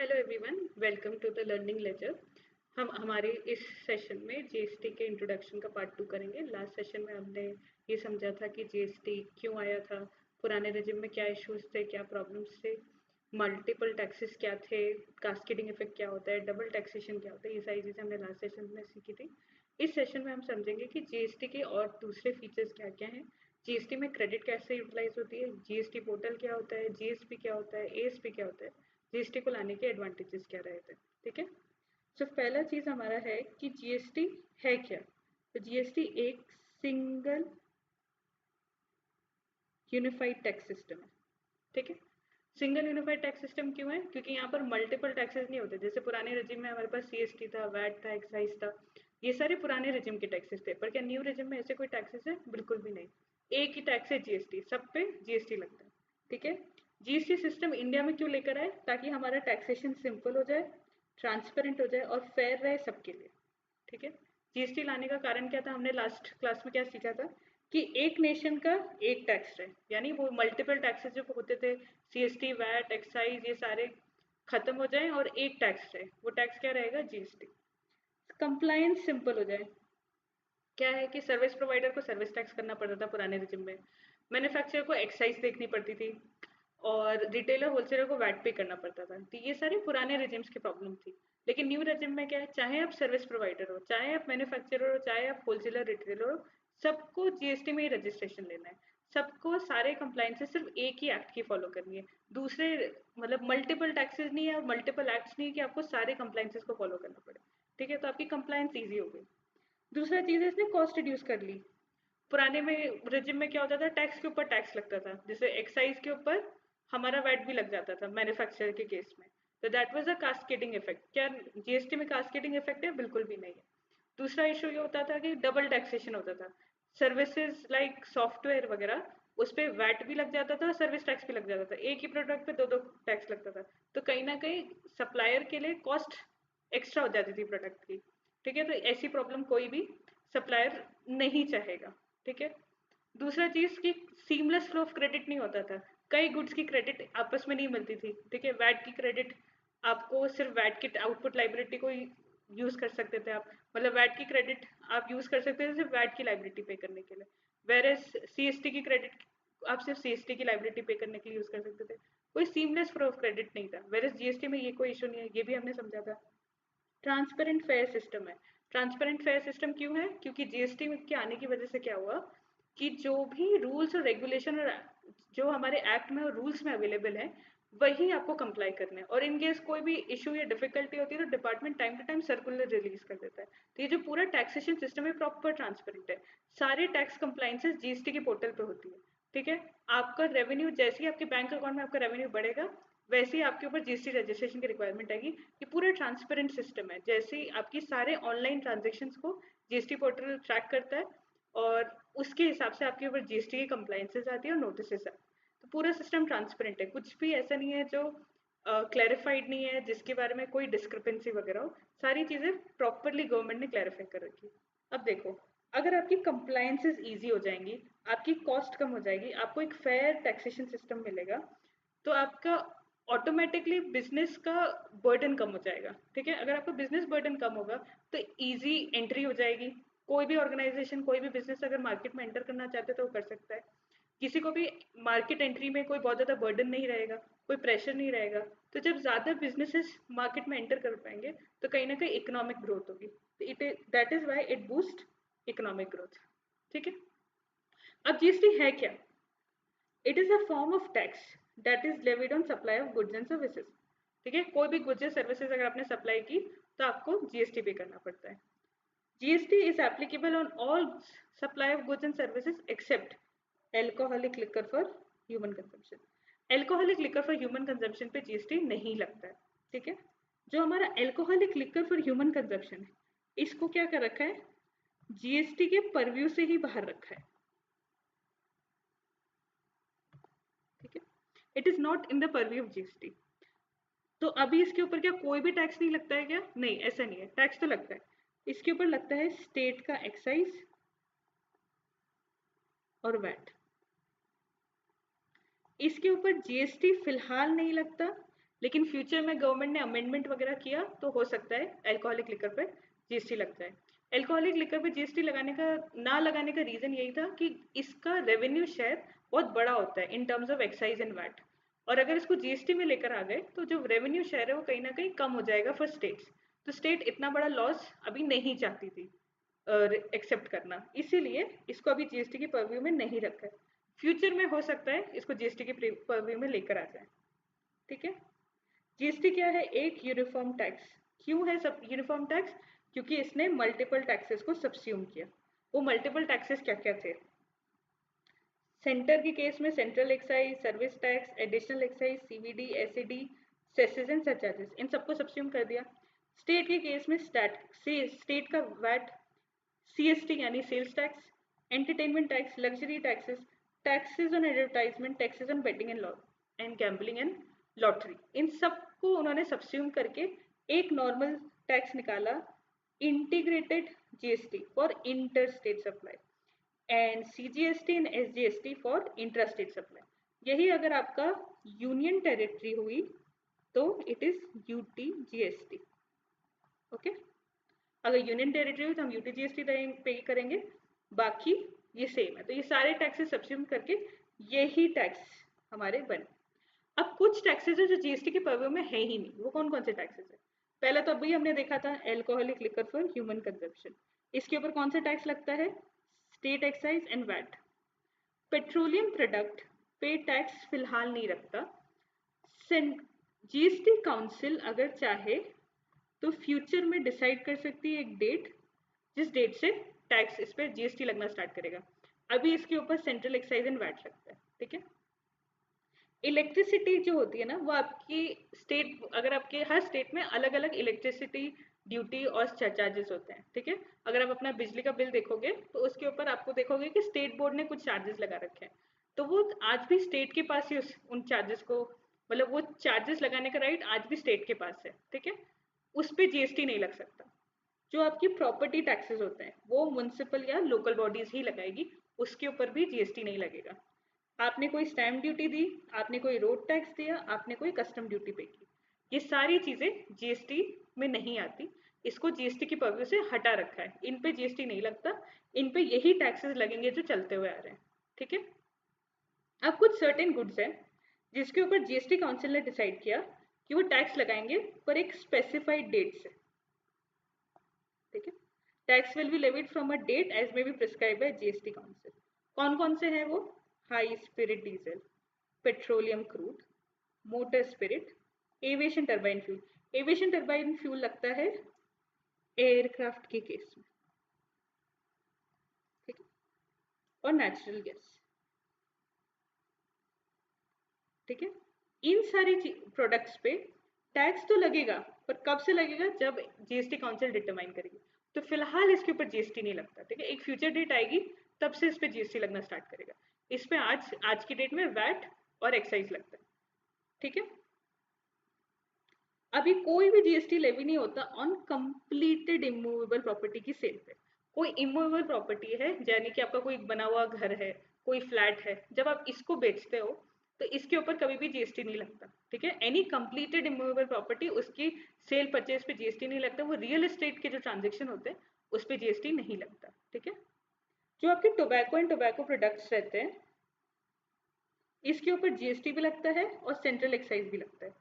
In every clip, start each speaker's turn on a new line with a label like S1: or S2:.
S1: Hello everyone, welcome to the learning ledger. हम हमारे इस सेशन में जीएसटी के इंट्रोडक्शन का पार्ट 2 करेंगे। लास्ट सेशन में हमने ये समझा था कि जीएसटी क्यों आया था, पुराने रेजिम में क्या इश्यूज थे, क्या प्रॉब्लम्स थे, मल्टीपल टैक्सेस क्या थे, कास्केडिंग इफेक्ट क्या होता है, डबल टैक्सेशन क्या होता है, ये सारी चीज़ें हमने लास्ट सेशन में सीखी थी। इस सेशन में हम समझेंगे कि जीएसटी के और दूसरे फीचर्स क्या क्या हैं, जीएसटी में क्रेडिट कैसे यूटिलाइज होती है, जीएसटी पोर्टल क्या होता है, जीएसपी क्या होता है, एएसपी क्या होता है, जीएसटी को लाने के एडवांटेजेस क्या रहे थे। ठीक है। सो पहला चीज हमारा है कि जीएसटी है क्या। तो जीएसटी एक सिंगल यूनिफाइड टैक्स सिस्टम है। ठीक है। सिंगल यूनिफाइड टैक्स सिस्टम क्यों है? क्योंकि यहाँ पर मल्टीपल टैक्सेस नहीं होते। जैसे पुराने रिजिम में हमारे पास सीएसटी था, वैट था, एक्साइज था, ये सारे पुराने रिजिम के टैक्सेस थे। पर क्या न्यू रिजिम में ऐसे कोई टैक्सेस है? बिल्कुल भी नहीं। एक ही टैक्स है जीएसटी, सब पे जीएसटी लगता है। ठीक है। जीएसटी सिस्टम इंडिया में क्यों लेकर आए? ताकि हमारा टैक्सेशन सिंपल हो जाए, ट्रांसपेरेंट हो जाए और फेयर रहे सबके लिए। ठीक है। जीएसटी लाने का कारण क्या था? हमने लास्ट क्लास में क्या सीखा था कि एक नेशन का एक टैक्स है, यानी वो मल्टीपल टैक्सेस जो होते थे, सीएसटी, वैट, एक्साइज, ये सारे खत्म हो जाए और एक टैक्स है। वो टैक्स क्या रहेगा? जीएसटी। कंप्लायंस सिंपल हो जाए। क्या है कि सर्विस प्रोवाइडर को सर्विस टैक्स करना पड़ता था पुराने रिजिम में, मैन्युफैक्चरर को एक्साइज देखनी पड़ती थी और रिटेलर होलसेलर को वैट पे करना पड़ता था। तो ये सारे पुराने रिजिम्स की प्रॉब्लम थी। लेकिन न्यू रिजिम में क्या है, चाहे आप सर्विस प्रोवाइडर हो, चाहे आप मैन्युफैक्चरर हो, चाहे आप होलसेलर रिटेलर हो, सबको जीएसटी में ही रजिस्ट्रेशन लेना है। सबको सारे कंप्लायंसेस सिर्फ एक ही एक्ट की फॉलो करनी है। दूसरे मतलब मल्टीपल टैक्सेस नहीं है और मल्टीपल एक्ट्स नहीं है कि आपको सारे कंप्लायंसेस को फॉलो करना पड़े। ठीक है। तो आपकी कंप्लायंस ईजी हो गई। दूसरा चीज़ है, इसने कॉस्ट रिड्यूस कर ली। पुराने में रिजिम में क्या होता था, टैक्स के ऊपर टैक्स लगता था। जैसे एक्साइज के ऊपर हमारा वैट भी लग जाता था मैन्युफैक्चरर के केस में। तो that was a cascading effect. क्या जीएसटी में कास्केडिंग इफेक्ट है? बिल्कुल भी नहीं है। दूसरा इशू ये होता था कि डबल टैक्सेशन होता था। सर्विसेज लाइक सॉफ्टवेयर वगैरह, उस पर वैट भी लग जाता था, सर्विस टैक्स भी लग जाता था। एक ही प्रोडक्ट पे दो दो टैक्स लगता था। तो कहीं ना कहीं सप्लायर के लिए कॉस्ट एक्स्ट्रा हो जाती थी प्रोडक्ट की। ठीक है। तो ऐसी प्रॉब्लम कोई भी सप्लायर नहीं चाहेगा। ठीक है। दूसरा चीज कि सीमलेस फ्लो ऑफ क्रेडिट नहीं होता था। कई गुड्स की क्रेडिट आपस में नहीं मिलती थी। ठीक है। वैट की क्रेडिट आपको सिर्फ वैट की आउटपुट लाइबिलिटी को यूज कर सकते थे आप, मतलब वैट की क्रेडिट आप यूज कर सकते थे सिर्फ वैट की लाइबिलिटी पे करने के लिए। वेरेस सीएसटी की क्रेडिट आप सिर्फ सीएसटी की लाइबिलिटी पे करने के लिए यूज कर सकते थे। कोई सीमलेस फ्लो ऑफ क्रेडिट नहीं था। वेरेस जीएसटी में ये कोई इशू नहीं है, ये भी हमने समझा था। ट्रांसपेरेंट फेयर सिस्टम है। ट्रांसपेरेंट फेयर सिस्टम क्यों है? क्योंकि जीएसटी के आने की वजह से क्या हुआ कि जो भी रूल्स और रेगुलेशन और जो हमारे एक्ट में और रूल्स में अवेलेबल है, वही आपको कंप्लाई करना है। और इन केस कोई भी इशू या डिफिकल्टी होती है तो department time to time circular release कर देता है। तो ये जो पूरा टैक्सेशन सिस्टम है प्रॉपर ट्रांसपेरेंट है। सारे टैक्स कंप्लाइंसेस जीएसटी के पोर्टल पे होती है। ठीक है। आपका रेवेन्यू जैसे ही आपके बैंक अकाउंट में आपका रेवेन्यू बढ़ेगा, वैसे ही आपके ऊपर जीएसटी रजिस्ट्रेशन की रिक्वायरमेंट आएगी। ये पूरा ट्रांसपेरेंट सिस्टम है। जैसे ही आपकी सारे ऑनलाइन ट्रांजेक्शन्स को जीएसटी पोर्टल ट्रैक करता है और उसके हिसाब से आपके ऊपर जीएसटी की कंप्लाइंसेस आती है और नोटिसेस आती है। तो पूरा सिस्टम ट्रांसपेरेंट है, कुछ भी ऐसा नहीं है जो क्लैरिफाइड नहीं है, जिसके बारे में कोई डिस्क्रिपेंसी वगैरह हो। सारी चीज़ें प्रॉपरली गवर्नमेंट ने क्लैरिफाई कर रखी है। अब देखो, अगर आपकी कंप्लाइंसेस ईजी हो जाएंगी, आपकी कॉस्ट कम हो जाएगी, आपको एक फेयर टैक्सेशन सिस्टम मिलेगा, तो आपका ऑटोमेटिकली बिजनेस का बर्डन कम हो जाएगा। ठीक है। अगर आपका बिजनेस बर्डन कम होगा तो इजी एंट्री हो जाएगी। कोई भी ऑर्गेनाइजेशन, कोई भी बिजनेस अगर मार्केट में एंटर करना चाहते तो वो कर सकता है। किसी को भी मार्केट एंट्री में कोई बहुत ज़्यादा बर्डन नहीं रहेगा, कोई प्रेशर नहीं रहेगा। तो जब ज़्यादा बिजनेसेस मार्केट में एंटर कर पाएंगे तो कहीं ना कहीं इकोनॉमिक ग्रोथ होगी। तो it that is why it boost economic growth. ठीक है। अब जीएसटी है क्या? It is a form of tax that is levied on supply of goods and services. ठीक है। कोई भी गुड्स या सर्विसेज अगर आपने सप्लाई की तो आपको जीएसटी पे करना पड़ता है। GST is applicable on all supply of goods and services except alcoholic liquor for human consumption. Alcoholic liquor for human consumption पे जीएसटी नहीं लगता है। ठीक है। जो हमारा alcoholic liquor for human consumption है, इसको क्या कर रखा है, जीएसटी के परव्यू से ही बाहर रखा है। ठीक है। It is not in the purview of GST. तो अभी इसके ऊपर क्या कोई भी टैक्स नहीं लगता है क्या? नहीं, ऐसा नहीं है, टैक्स तो लगता है। इसके ऊपर लगता है स्टेट का एक्साइज और वैट। इसके ऊपर जीएसटी फिलहाल नहीं लगता, लेकिन फ्यूचर में गवर्नमेंट ने अमेंडमेंट वगैरह किया तो हो सकता है अल्कोहलिक लिकर पे जीएसटी लग जाए। अल्कोहलिक लिकर पे जीएसटी लगाने का ना लगाने का रीजन यही था कि इसका रेवेन्यू शेयर बहुत बड़ा होता है in terms of excise and VAT, और अगर इसको जीएसटी में लेकर आ गए तो जो रेवेन्यू शेयर है वो कहीं ना कहीं कम हो जाएगा फॉर स्टेट्स। तो स्टेट इतना बड़ा लॉस अभी नहीं चाहती थी एक्सेप्ट करना, इसीलिए इसको अभी जीएसटी के पर्व्यू में नहीं रखा है। फ्यूचर में हो सकता है इसको जीएसटी के पर्व्यू में लेकर आ जाए। ठीक है। जीएसटी क्या है? एक यूनिफॉर्म टैक्स। क्यों है सब यूनिफॉर्म टैक्स? क्योंकि इसने मल्टीपल टैक्सेस को सब्स्यूम किया। वो मल्टीपल टैक्सेस क्या क्या थे? सेंटर के केस में central excise, service tax, additional excise, CVD, SED, cesses and surcharges, इन सबको सब्स्यूम कर दिया। स्टेट के केस में स्टेट का वैट, सीएसटी यानी sales tax, entertainment tax, luxury taxes, taxes on advertisement, taxes on betting and gambling and lottery, इन सबको उन्होंने सब्स्यूम करके एक नॉर्मल टैक्स निकाला, integrated GST for inter state supply and CGST and SGST for intra state supply. यही अगर आपका union territory हुई तो इट इज यूटीजीएसटी। ओके, अगर यूनियन टेरिटरी हुई तो हम यूटीजीएसटी पे करेंगे, बाकी ये सेम है। तो ये सारे टैक्सेस सब्स्यूम करके यही टैक्स हमारे बने। अब कुछ टैक्सेस है जो जीएसटी के पर्व में है ही नहीं। वो कौन कौन से टैक्सेस है? पहला तो अभी हमने देखा था alcoholic liquor for human consumption, इसके ऊपर कौन सा टैक्स लगता है? State excise and VAT. Petroleum product पे टैक्स फिलहाल नहीं रखता। जीएसटी काउंसिल अगर चाहे तो फ्यूचर में डिसाइड कर सकती है एक डेट जिस डेट से टैक्स इस पर जीएसटी लगना स्टार्ट करेगा। अभी इसके ऊपर सेंट्रल एक्साइज एंड वैट लगता है। ठीक है। इलेक्ट्रिसिटी जो होती है ना, वो आपकी स्टेट, अगर आपके हर स्टेट में अलग अलग इलेक्ट्रिसिटी ड्यूटी और चार्जेस होते हैं। ठीक है। अगर आप अपना बिजली का बिल देखोगे तो उसके ऊपर आपको देखोगे कि स्टेट बोर्ड ने कुछ चार्जेस लगा रखे हैं, तो वो आज भी स्टेट के पास ही उन चार्जेस को, मतलब वो चार्जेस लगाने का राइट आज भी स्टेट के पास है। ठीक है। उस पर जीएसटी नहीं लग सकता। जो आपकी प्रॉपर्टी टैक्सेस होते हैं वो म्युनिसिपल या लोकल बॉडीज ही लगाएगी, उसके ऊपर भी जीएसटी नहीं लगेगा। आपने कोई स्टैम्प ड्यूटी दी, आपने कोई रोड टैक्स दिया, आपने कोई कस्टम ड्यूटी पे की, ये सारी चीजें जीएसटी में नहीं आती। इसको जीएसटी की पर्व्यू से हटा रखा है, इन पे जीएसटी नहीं लगता, इन पे यही टैक्सेस लगेंगे जो चलते हुए आ रहे हैं। ठीक है। अब कुछ सर्टेन गुड्स हैं जिसके ऊपर जीएसटी काउंसिल ने डिसाइड किया कि वो टैक्स लगाएंगे पर एक स्पेसिफाइड डेट से। ठीक है। Tax will be levied from a date as may be prescribe by GST council. कौन कौन से हैं वो? High spirit diesel, petroleum crude, motor spirit, aviation turbine fuel. Aviation turbine fuel लगता है एयरक्राफ्ट के केस में। ठीक है। और नेचुरल गैस। ठीक है। इन सारी प्रोडक्ट्स पे टैक्स तो लगेगा, पर कब से लगेगा? जब जीएसटी काउंसिल डिटरमाइन करेगी। तो फिलहाल इसके ऊपर जीएसटी नहीं लगता। ठीक है। एक फ्यूचर डेट आएगी तब से इस पे जीएसटी लगना स्टार्ट करेगा। इस पे आज की डेट में वैट और एक्साइज लगता है। ठीक है। अभी कोई भी जीएसटी लेवी नहीं होता ऑन कंप्लीटेड इमूवेबल प्रॉपर्टी की सेल पे। कोई इमूवेबल प्रॉपर्टी है, यानी कि आपका कोई बना हुआ घर है, कोई फ्लैट है, जब आप इसको बेचते हो तो इसके ऊपर कभी भी जीएसटी नहीं लगता। ठीक है। एनी कंप्लीटेड इमूवेबल प्रॉपर्टी, उसकी सेल परचेज पे जीएसटी नहीं लगता। वो रियल एस्टेट के जो ट्रांजेक्शन होते हैं उस पर जीएसटी नहीं लगता। ठीक है। जो आपके टोबैको एंड टोबैको प्रोडक्ट्स रहते हैं इसके ऊपर जीएसटी भी लगता है और सेंट्रल एक्साइज भी लगता है।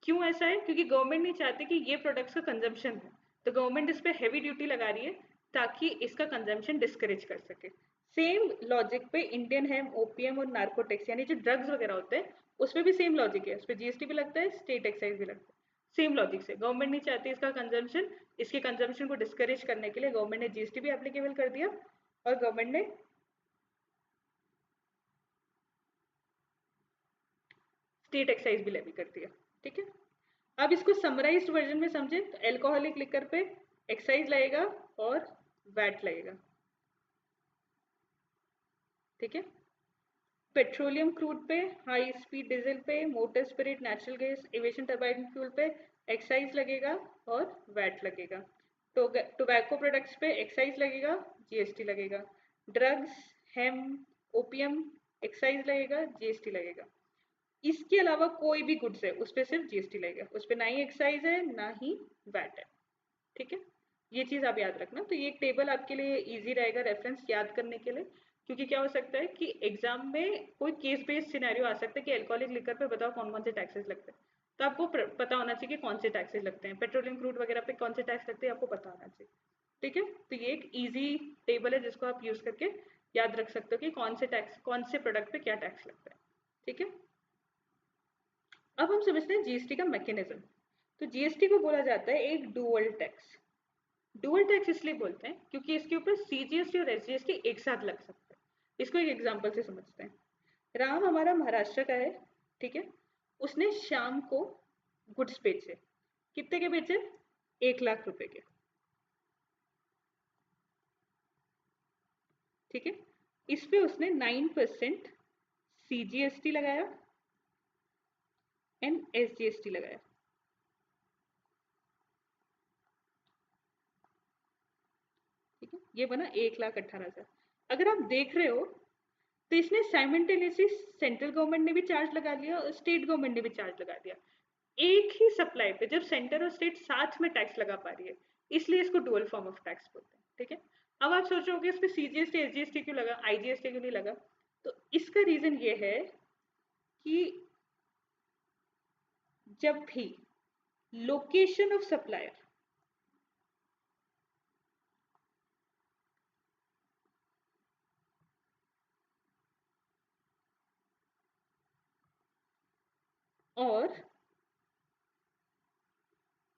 S1: क्यों ऐसा है? क्योंकि गवर्नमेंट नहीं चाहती कि ये प्रोडक्ट्स का कंजम्पशन है, तो गवर्नमेंट इस पर हैवी ड्यूटी लगा रही है ताकि इसका कंजम्पशन डिस्करेज कर सके। सेम लॉजिक पे इंडियन हेम, ओपीएम और नार्कोटिक्स यानी जो ड्रग्स वगैरह होते हैं उस पर भी सेम लॉजिक है, उस पर जीएसटी भी लगता है, स्टेट एक्साइज भी लगता है। सेम लॉजिक से गवर्नमेंट नहीं चाहती इसका कंजम्पशन, इसके कंजम्पशन को डिस्करेज करने के लिए गवर्नमेंट ने जीएसटी भी एप्लीकेबल कर दिया और गवर्नमेंट ने स्टेट एक्साइज भी लेवी कर दिया। ठीक है। अब इसको समराइज्ड वर्जन में समझे तो एल्कोहलिक लिकर पे एक्साइज लगेगा और वैट लगेगा। ठीक है। पेट्रोलियम क्रूड पे, हाई स्पीड डीजल पे, motor spirit, natural gas, aviation turbine fuel पे एक्साइज लगेगा और वैट लगेगा। तो टोबैको प्रोडक्ट्स पे एक्साइज लगेगा, जीएसटी लगेगा। ड्रग्स, हेम, ओपियम, एक्साइज लगेगा, जीएसटी लगेगा। इसके अलावा कोई भी गुड्स है उस पर सिर्फ जीएसटी लगेगा, उस पर ना ही एक्साइज है ना ही वैट है। ठीक है, ये चीज आप याद रखना। तो ये एक टेबल आपके लिए इजी रहेगा रेफरेंस याद करने के लिए, क्योंकि क्या हो सकता है कि एग्जाम में कोई केस बेस्ड सिनेरियो आ सकता है कि अल्कोहलिक लिकर पे बताओ कौन कौन से टैक्सेस लगते हैं। तो आपको पता होना चाहिए कि कौन से टैक्सेस लगते हैं, पेट्रोलियम क्रूड वगैरह पे कौन से टैक्स लगते हैं आपको पता होना चाहिए। ठीक है, तो ये एक इजी टेबल है जिसको आप यूज करके याद रख सकते हो कि कौन से टैक्स, कौन से प्रोडक्ट पे क्या टैक्स लगता है। ठीक है, अब हम समझते हैं जीएसटी का मैकेनिज्म। तो जीएसटी को बोला जाता है एक डुअल टैक्स। डुअल टैक्स इसलिए बोलते हैं क्योंकि इसके ऊपर सीजीएसटी और एसजीएसटी एक साथ लग सकता है। इसको एक एग्जांपल से समझते हैं। राम हमारा महाराष्ट्र का है, ठीक है। उसने शाम को गुड्स बेचे, कितने के बेचे? 1 लाख रुपए के। ठीक है, इस पे उसने 9% सीजीएसटी लगाया एंड एसजीएसटी लगाया। ठीक है, ये बना 1,18,000। अगर आप देख रहे हो तो इसने साइमल्टेनियसली सेंट्रल गवर्नमेंट ने भी चार्ज लगा लिया और स्टेट गवर्नमेंट ने भी चार्ज लगा दिया। एक ही सप्लाई पे जब सेंटर और स्टेट साथ में टैक्स लगा पा रही है, इसलिए इसको डुअल फॉर्म ऑफ टैक्स बोलते हैं। ठीक है, अब आप सोच रहे हो कि इस पे सीजीएसटी एसजीएसटी क्यों लगा, आईजीएसटी क्यों नहीं लगा? तो इसका रीजन ये है कि जब भी लोकेशन ऑफ सप्लायर और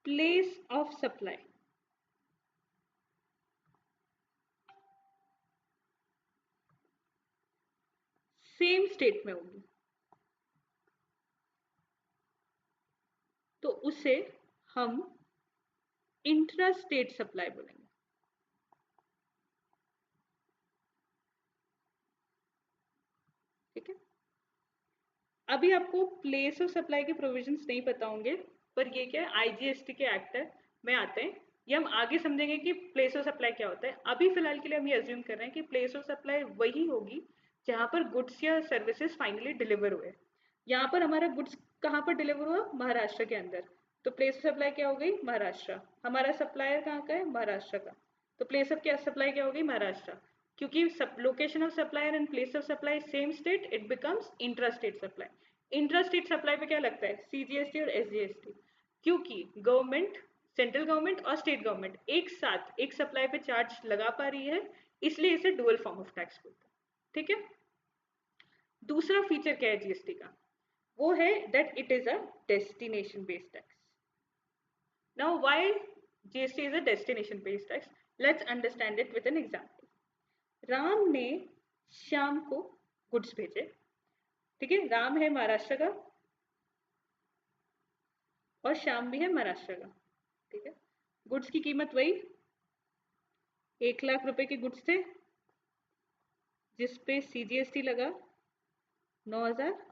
S1: place of supply same state में होगी तो उसे हम इंट्रा स्टेट सप्लाई बोलेंगे। ठीक है, अभी आपको प्लेस ऑफ सप्लाई के प्रोविजंस नहीं पता होंगे, पर ये क्या है, आईजीएसटी के एक्ट में आते हैं। ये हम आगे समझेंगे कि प्लेस ऑफ सप्लाई क्या होता है। अभी फिलहाल के लिए हम ये अज्यूम कर रहे हैं कि प्लेस ऑफ सप्लाई वही होगी जहां पर गुड्स या सर्विसेज फाइनली डिलीवर हुए। यहाँ पर हमारा गुड्स कहाँ पर डिलीवर हुआ? महाराष्ट्र के अंदर। तो प्लेस ऑफ सप्लाई क्या हो गई? महाराष्ट्र। हमारा सप्लायर कहाँ का है? महाराष्ट्र का। तो प्लेस ऑफ क्या सप्लाई क्या होगी? महाराष्ट्र। क्योंकि location of supplier and place of supply same state, it becomes intra state supply. Intra state supply पे क्या लगता है? सीजीएसटी और एसजीएसटी। क्योंकि गवर्नमेंट, सेंट्रल गवर्नमेंट और स्टेट गवर्नमेंट एक साथ एक सप्लाई पे चार्ज लगा पा रही है, इसलिए इसे डुअल फॉर्म ऑफ टैक्स बोलते हैं। ठीक है, दूसरा फीचर क्या है जीएसटी का? वो है that it is a destination based tax. Now why GST is a destination based tax? Let's understand it with an example. Ram ने श्याम को गुड्स भेजे। ठीक है, राम है महाराष्ट्र का और श्याम भी है महाराष्ट्र का। ठीक है, गुड्स की कीमत वही 1 लाख रुपए के गुड्स थे, जिसपे सीजीएसटी लगा 9,000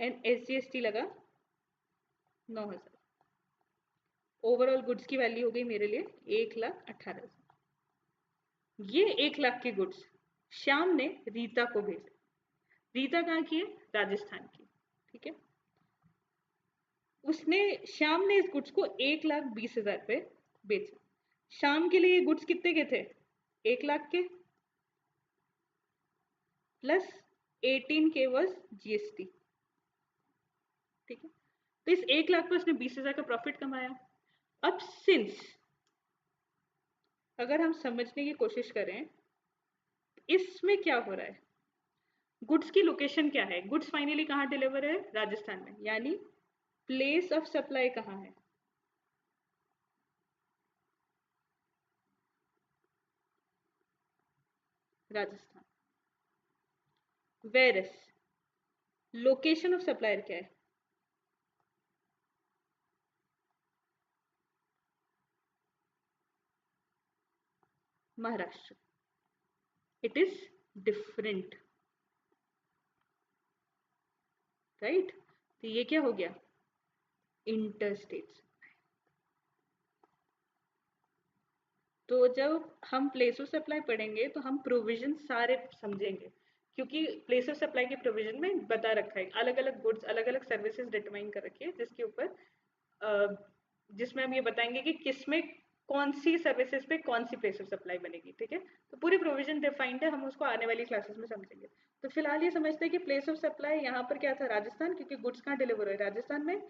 S1: एंड एसजीएसटी लगा 9,000। ओवरऑल गुड्स की वैल्यू हो गई मेरे लिए 1,18,000। ये 1 लाख के गुड्स श्याम ने रीता को भेजे। रीता कहाँ की है? राजस्थान की। ठीक है, उसने, श्याम ने इस गुड्स को 1,20,000 पे बेचा। श्याम के लिए ये गुड्स कितने के थे? 1 लाख के प्लस 18K वॉज जीएसटी। ठीक है, तो इस 1 लाख पे उसने 20,000 का प्रॉफिट कमाया। अब सिंस अगर हम समझने की कोशिश करें इसमें क्या हो रहा है, गुड्स की लोकेशन क्या है? गुड्स फाइनली कहाँ डिलीवर है? राजस्थान में। यानी प्लेस ऑफ सप्लाई कहाँ है? Rajasthan. Whereas location of supplier क्या है? Maharashtra. It is different, right? तो ये क्या हो गया? इंटरस्टेट। तो जब हम प्लेस ऑफ सप्लाई पढ़ेंगे तो हम प्रोविजन सारे समझेंगे क्योंकि प्लेस ऑफ सप्लाई के प्रोविजन में बता रखा है, अलग अलग गुड्स अलग अलग सर्विसेज डिटरमाइन कर रखी है, जिसके ऊपर जिसमें हम ये बताएंगे कि किसमें कौन सी सर्विसेज पे कौन सी प्लेस ऑफ सप्लाई बनेगी, ठीक है। तो पूरी प्रोविजन डिफाइंड है, हम उसको आने वाली क्लासेस में समझेंगे। तो फिलहाल ये समझते हैं कि प्लेस ऑफ सप्लाई यहाँ पर क्या था, राजस्थान, क्योंकि गुड्स कहाँ डिलीवर हो राजस्थान में,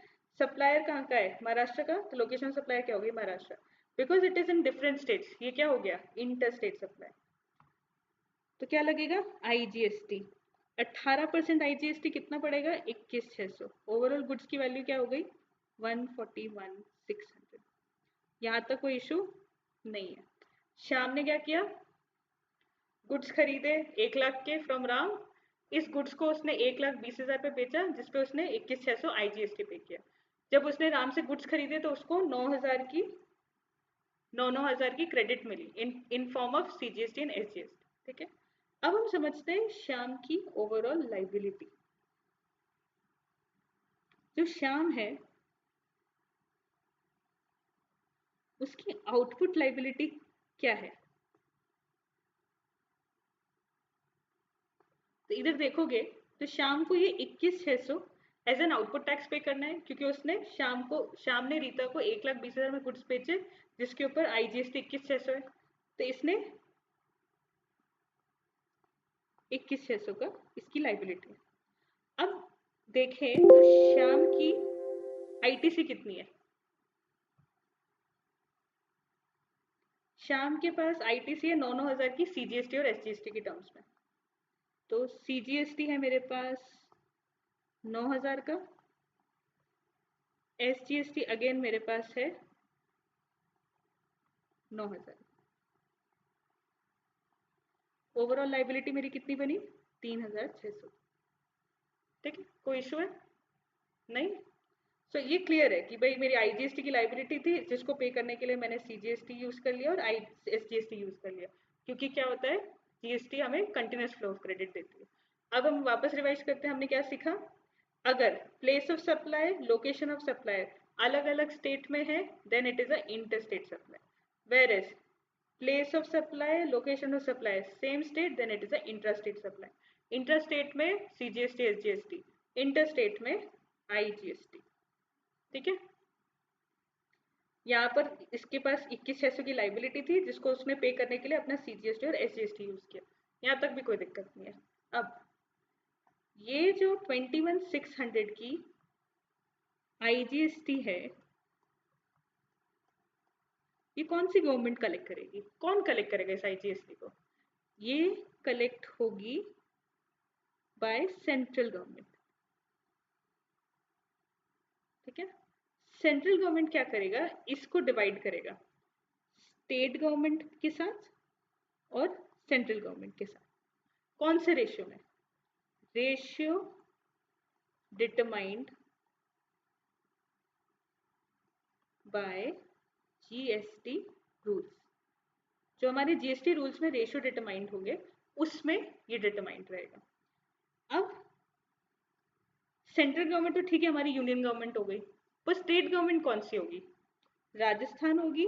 S1: सप्लायर कहाँ का है, महाराष्ट्र का, तो लोकेशन सप्लायर क्या होगी, Maharashtra, because it is in different states, ये क्या हो गया, इंटर स्टेट सप्लाई। तो क्या लगेगा, IGST 18% IGST कितना पड़ेगा, 21,600। ओवरऑल गुड्स की वैल्यू क्या हो गई, 141,600। यहाँ तक कोई इशू नहीं है। श्याम ने क्या किया, गुड्स खरीदे 1 लाख के फ्रॉम राम, इस गुड्स को उसने 1,20,000 पे बेचा, जिसपे उसने 21,600 IGST पे किया। जब उसने राम से गुड्स खरीदे तो उसको 9,000 की 9,000 की क्रेडिट मिली in form of CGST and SGST, ठीक है। अब हम समझते हैं श्याम की ओवरऑल लाइबिलिटी। जो श्याम है उसकी आउटपुट लाइबिलिटी क्या है, तो इधर देखोगे तो श्याम को ये 21,600 एज एन आउटपुट टैक्स पे करना है, क्योंकि उसने श्याम ने रीता को 1,20,000 में गुड्स बेचे, जिसके ऊपर IGST 21,600 है, तो इसने 21,600 का इसकी लाइबिलिटी है। अब देखें तो श्याम की ITC कितनी है, श्याम के पास ITC है 9,000 की CGST और SGST की टर्म्स में। तो CGST है मेरे पास 9,000 का, SGST अगेन मेरे पास है 9,000। ओवरऑल लाइबिलिटी मेरी कितनी बनी, 3,600, ठीक है। कोई इशू है नहीं। सो ये क्लियर है कि भाई मेरी IGST की लाइबिलिटी थी, जिसको पे करने के लिए मैंने CGST यूज कर लिया और SGST यूज कर लिया, क्योंकि क्या होता है, GST हमें कंटिन्यूस फ्लो ऑफ क्रेडिट देती है। अब हम वापस रिवाइज करते हैं, हमने क्या सीखा, अगर place of supply, location of supply अलग अलग स्टेट में है, then it is a inter state supply, whereas place of supply, location of supply same state, then it is a intra state supply. Inter state में CGST SGST, inter state में IGST, ठीक है। यहाँ पर इसके पास 21,600 की liability थी, जिसको उसने पे करने के लिए अपना CGST और SGST यूज किया, यहाँ तक भी कोई दिक्कत नहीं है। अब ये जो 21,600 की IGST है, ये कौन सी गवर्नमेंट कलेक्ट करेगी, कौन कलेक्ट करेगा इस IGST को, ये कलेक्ट होगी बाय सेंट्रल गवर्नमेंट, ठीक है। सेंट्रल गवर्नमेंट क्या करेगा, इसको डिवाइड करेगा स्टेट गवर्नमेंट के साथ और सेंट्रल गवर्नमेंट के साथ। कौन से रेशियो में, ratio determined by GST rules. जो हमारे GST रूल्स में रेशियो डिटरमाइंड होंगे, उसमें ये डिटरमाइंड रहेगा। अब सेंट्रल गवर्नमेंट तो ठीक है, हमारी यूनियन गवर्नमेंट हो गई, पर स्टेट गवर्नमेंट कौन सी होगी, राजस्थान होगी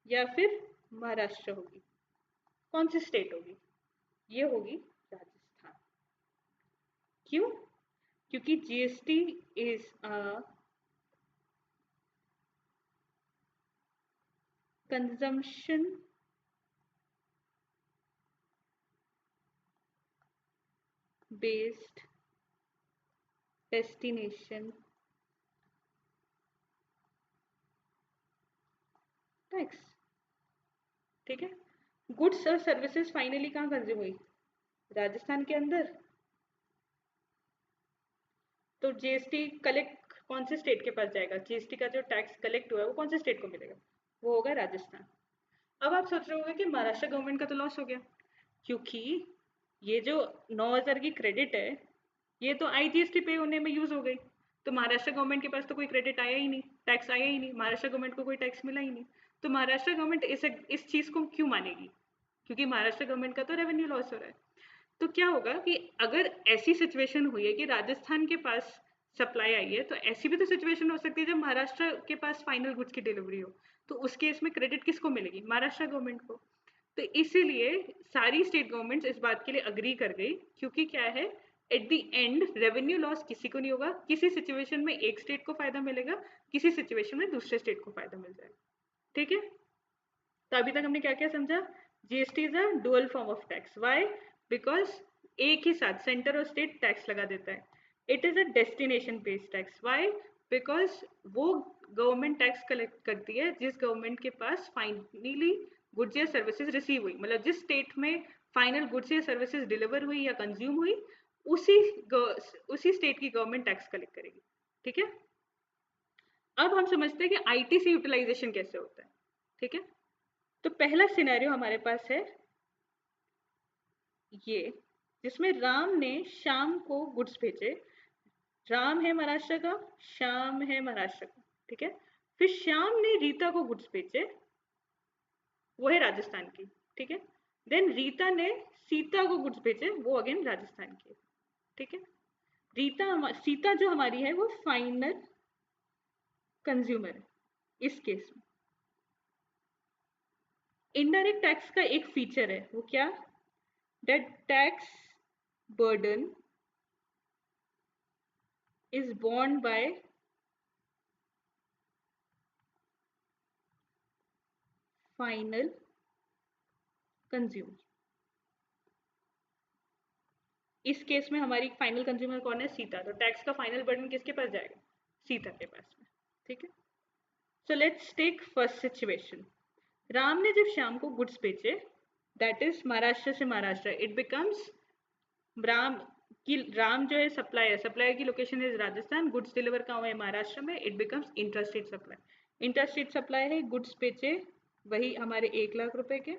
S1: या फिर महाराष्ट्र होगी, कौन सी स्टेट होगी, ये होगी राजस्थान। क्यों, क्योंकि GST is a consumption based destination tax, ठीक है। गुड्स और सर्विसेज फाइनली कहाँ कंज्यूम हुई, राजस्थान के अंदर, तो GST कलेक्ट कौन से स्टेट के पास जाएगा, GST का जो टैक्स कलेक्ट हुआ है वो कौन से स्टेट को मिलेगा, वो होगा राजस्थान। अब आप सोच रहे होंगे कि महाराष्ट्र गवर्नमेंट का तो लॉस हो गया, क्योंकि ये जो 9,000 की क्रेडिट है, ये तो IGST पे होने में यूज हो गई, तो महाराष्ट्र गवर्नमेंट के पास तो कोई क्रेडिट आया ही नहीं, टैक्स आया ही नहीं, महाराष्ट्र गवर्नमेंट को कोई टैक्स मिला ही नहीं। तो महाराष्ट्र गवर्नमेंट इस चीज को क्यों मानेगी, क्योंकि महाराष्ट्र गवर्नमेंट का तो रेवेन्यू लॉस हो रहा है। तो क्या होगा कि अगर ऐसी सिचुएशन हुई है कि राजस्थान के पास सप्लाई आई है, तो ऐसी भी तो सिचुएशन हो सकती है जब महाराष्ट्र के पास फाइनल गुड्स की डिलीवरी हो, तो उस केस में क्रेडिट किसको मिलेगी, महाराष्ट्र गवर्नमेंट को। तो इसीलिए सारी स्टेट गवर्नमेंट्स इस बात के लिए अग्री कर गई, क्योंकि क्या है, at the end revenue loss किसी को नहीं होगा, किसी सिचुएशन में एक स्टेट को फायदा मिलेगा, किसी सिचुएशन में दूसरे स्टेट को फायदा मिल जाएगा। ठीक है, तो अभी तक हमने क्या क्या समझा? GST is a dual form of tax. Why? Because एक ही साथ सेंटर और स्टेट टैक्स लगा देता है। It is a destination based tax. Why? Because वो गवर्नमेंट टैक्स कलेक्ट करती है जिस गवर्नमेंट के पास फाइनली गुड्स या सर्विसेज रिसीव हुई, मतलब जिस स्टेट में फाइनल गुड्स या सर्विसेज डिलीवर हुई या कंज्यूम हुई, उसी उसी स्टेट की गवर्नमेंट टैक्स कलेक्ट करेगी। ठीक है, अब हम समझते हैं कि आईटीसी यूटिलाइजेशन कैसे होता है। ठीक है, तो पहला सिनेरियो हमारे पास है ये, जिसमें राम ने श्याम को गुड्स भेजे। राम है महाराष्ट्र का, श्याम है महाराष्ट्र का। ठीक है, फिर श्याम ने रीता को गुड्स भेजे, वो है राजस्थान की। ठीक है, देन रीता ने सीता को गुड्स भेजे, वो अगेन राजस्थान की। ठीक है, सीता जो हमारी है वो फाइनल कंज्यूमर है इस केस में। इनडायरेक्ट टैक्स का एक फीचर है, वो क्या? That tax burden is borne by final consumer। इस केस में हमारी फाइनल कंज्यूमर कौन है? सीता। तो टैक्स का फाइनल बर्डन किसके पास जाएगा? सीता के पास में। ठीक है, so let's take first situation. Ram ने जब श्याम को गुड्स बेचे, दैट इज महाराष्ट्र से महाराष्ट्र, इट बिकम्स राम जो है सप्लायर, सप्लायर की लोकेशन है राजस्थान, गुड्स डिलीवर कहाँ हुआ है? महाराष्ट्र में, it becomes interstate supply. Interstate supply है, गुड्स बेचे वही हमारे 1,00,000 रुपए के,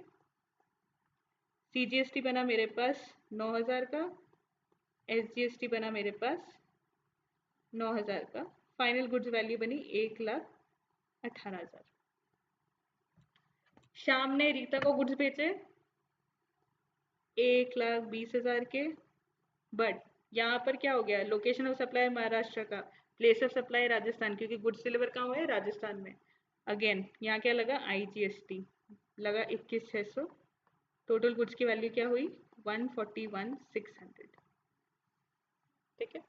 S1: सीजीएसटी बना मेरे पास 9,000 का, एसजीएसटी बना मेरे पास 9,000 का, फाइनल गुड्स वैल्यू बनी 1,18,000। श्याम ने रीता को गुड्स बेचे 1,20,000 के, बट यहाँ पर क्या हो गया? लोकेशन ऑफ सप्लाई महाराष्ट्र का, प्लेस ऑफ सप्लाई राजस्थान, क्योंकि गुड्स डिलीवर कहाँ हुआ है? राजस्थान में। अगेन यहाँ क्या लगा? आईजीएसटी लगा 21,600। टोटल गुड्स की वैल्यू क्या हुई? 141,600। ठीक है,